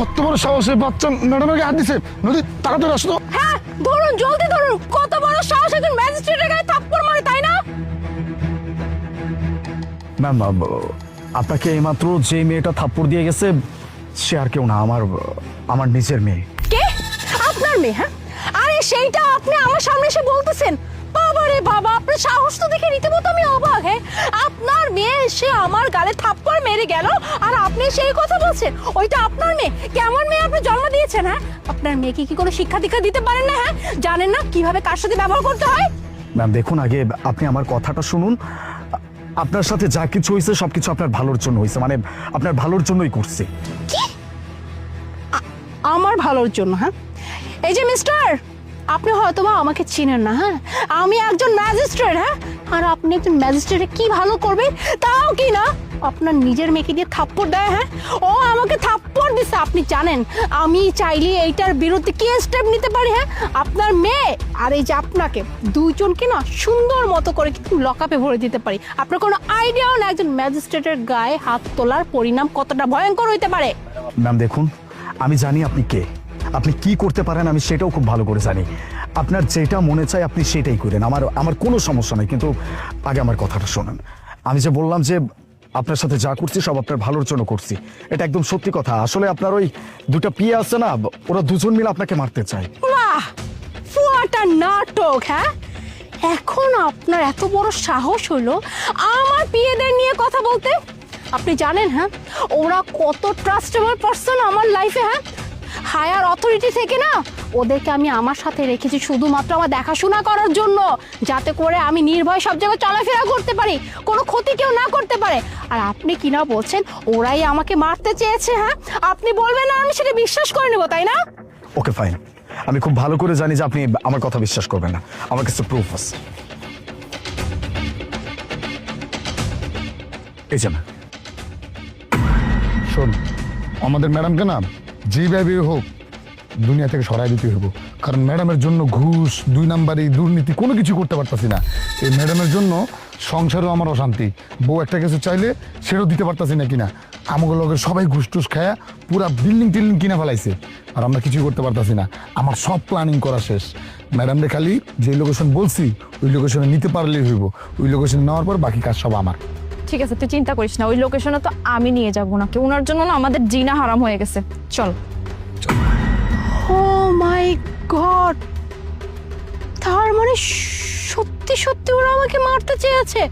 কত বড় সাহসে বাচ্চা ম্যাডামের হাত দিছে। নদী তাড়াতাড়ি আসো তো। হ্যাঁ ধরুন, জলদি ধরুন। কত বড় সাহস একজন ম্যাজিস্ট্রেটের গায়ে থাপ্পড় মারে, তাই না? ম্যাম, আপনাকে এইমাত্র যে মেয়েটা থাপ্পড় দিয়ে গেছে সে আর কেউ না, আমার নিজের মেয়ে। কে? আপনার মেয়ে? হ্যাঁ, আরে সেইটা আপনি আমার সামনে এসে বলতেছেন? বাবা রে বাবা, আপনার সাহস তো দেখে রীতিমতো আমি অবাক। হ্যাঁ, আপনার মেয়ে এসে আমার গালে থাপ্পড় মেরে গেল আর আপনি সেই কথা বলছেন ওইটা আপনার মেয়ে? কেমন মেয়ে আপনি জন্ম দিয়েছেন? হ্যাঁ, আপনার মেয়েকে কি কোনো শিক্ষা দীক্ষা দিতে পারেন না? হ্যাঁ, জানেন না কিভাবে কার সাথে ব্যবহার করতে হয়? ম্যাম দেখুন, আগে আপনি আমার কথাটা শুনুন। আপনার সাথে যা কিছু হয়েছে সবকিছু আপনার ভালোর জন্য হয়েছে, মানে আপনার ভালোর জন্যই করছি। কি? আমার ভালোর জন্য? হ্যাঁ, এই যে মিস্টার, আপনি হয়তোবা আমাকে চিনেন না। হ্যাঁ, আমি একজন ম্যাজিস্ট্রেট। হ্যাঁ, আর আপনি একজন ম্যাজিস্ট্রেটে কি ভালো করবে তাও কি না আপনার নিজের মেয়েকে দিয়ে থাপ্পড় দেয়? হ্যাঁ, ও আমাকে থাপ্পড় দিছে। আপনি জানেন আমি চাইলে এইটার বিরুদ্ধে কি স্টেপ নিতে পারি? হ্যাঁ, আপনার মেয়ে আর এই যে আপনাকে দুইজনকে না সুন্দর মতো করে কিন্তু লকআপে ভরে দিতে পারি। আপনার কোনো আইডিয়াও না একজন ম্যাজিস্ট্রেটের গায়ে হাত তোলার পরিণাম কতটা ভয়ঙ্কর হইতে পারে। ম্যাম দেখুন, আমি জানি আপনি কে, আপনি কি করতে পারেন আমি সেটাও খুব ভালো করে জানি। আপনার যেটা মনে চায় আপনি সেটাই করেন, আমার কোনো সমস্যা নেই। কিন্তু আগে আমার কথাটা শোনেন। আমি যে বললাম যে আপনার সাথে যা করছি সব আপনার ভালোর জন্য করছি, এটা একদম সত্যি কথা। আসলে আপনার ওই দুটা পিয়ে আছে না, ওরা দুজন মিলে আপনাকে মারতে চায়। বাহ, হোয়াট আ নাটক! হ্যাঁ, এখন আপনার এত বড় সাহস হলো আমার পিএদের নিয়ে কথা বলতে? আপনি জানেন হ্যাঁ ওরা কত ট্রাস্টেবল পারসন আমার লাইফে। হ্যাঁ, হায়ার অথরিটি থেকে না ওদেরকে আমি আমার সাথে রেখেছি শুধুমাত্র আমার দেখাশোনা করার জন্য, যাতে করে আমি নির্ভয় সব জায়গায় চলাফেরা করতে পারি, কোনো ক্ষতি কেউ না করতে পারে। আর আপনি কিনা বলছেন ওরাই আমাকে মারতে চেয়েছে? হ্যাঁ, আপনি বলবেন না আমি সেটা বিশ্বাস করে নেবো, তাই না? ওকে ফাইন, আমি খুব ভালো করে জানি যে আপনি আমার কথা বিশ্বাস করবেন না। আমার কাছে প্রুফ আছে, এই যে না। শোন, আমাদের ম্যাডামকে না যেভাবে হোক দুনিয়া থেকে সরাই দিতে হইব। কারণ ম্যাডামের জন্য ঘুষ, দুই নাম্বারি, দুর্নীতি কোনো কিছু করতে পারতাছি না। এই ম্যাডামের জন্য সংসারেও আমার অশান্তি। বউ একটা কিছু চাইলে সেটাও দিতে পারতাছি না কিনা। আমাকে লোকের সবাই ঘুষ টুস খায়া পুরা বিল্ডিং টিল্ডিং কিনা ফেলাইছে, আর আমরা কিছুই করতে পারতাছি না। আমার সব প্ল্যানিং করা শেষ। ম্যাডামরে খালি যে লোকেশন বলছি ওই লোকেশনে নিতে পারলেই হইব। ওই লোকেশন নেওয়ার পর বাকি কাজ সব আমার। ঠিক আছে, তুই চিন্তা করিস না, ওই লোকেশনে তো আমি নিয়ে যাবো না। ওনার জন্য না আমাদের জিনা হারাম হয়ে গেছে। চল। ও মাই গড, তার মানে সত্যি সত্যি ওরা আমাকে মারতে চেয়েছে?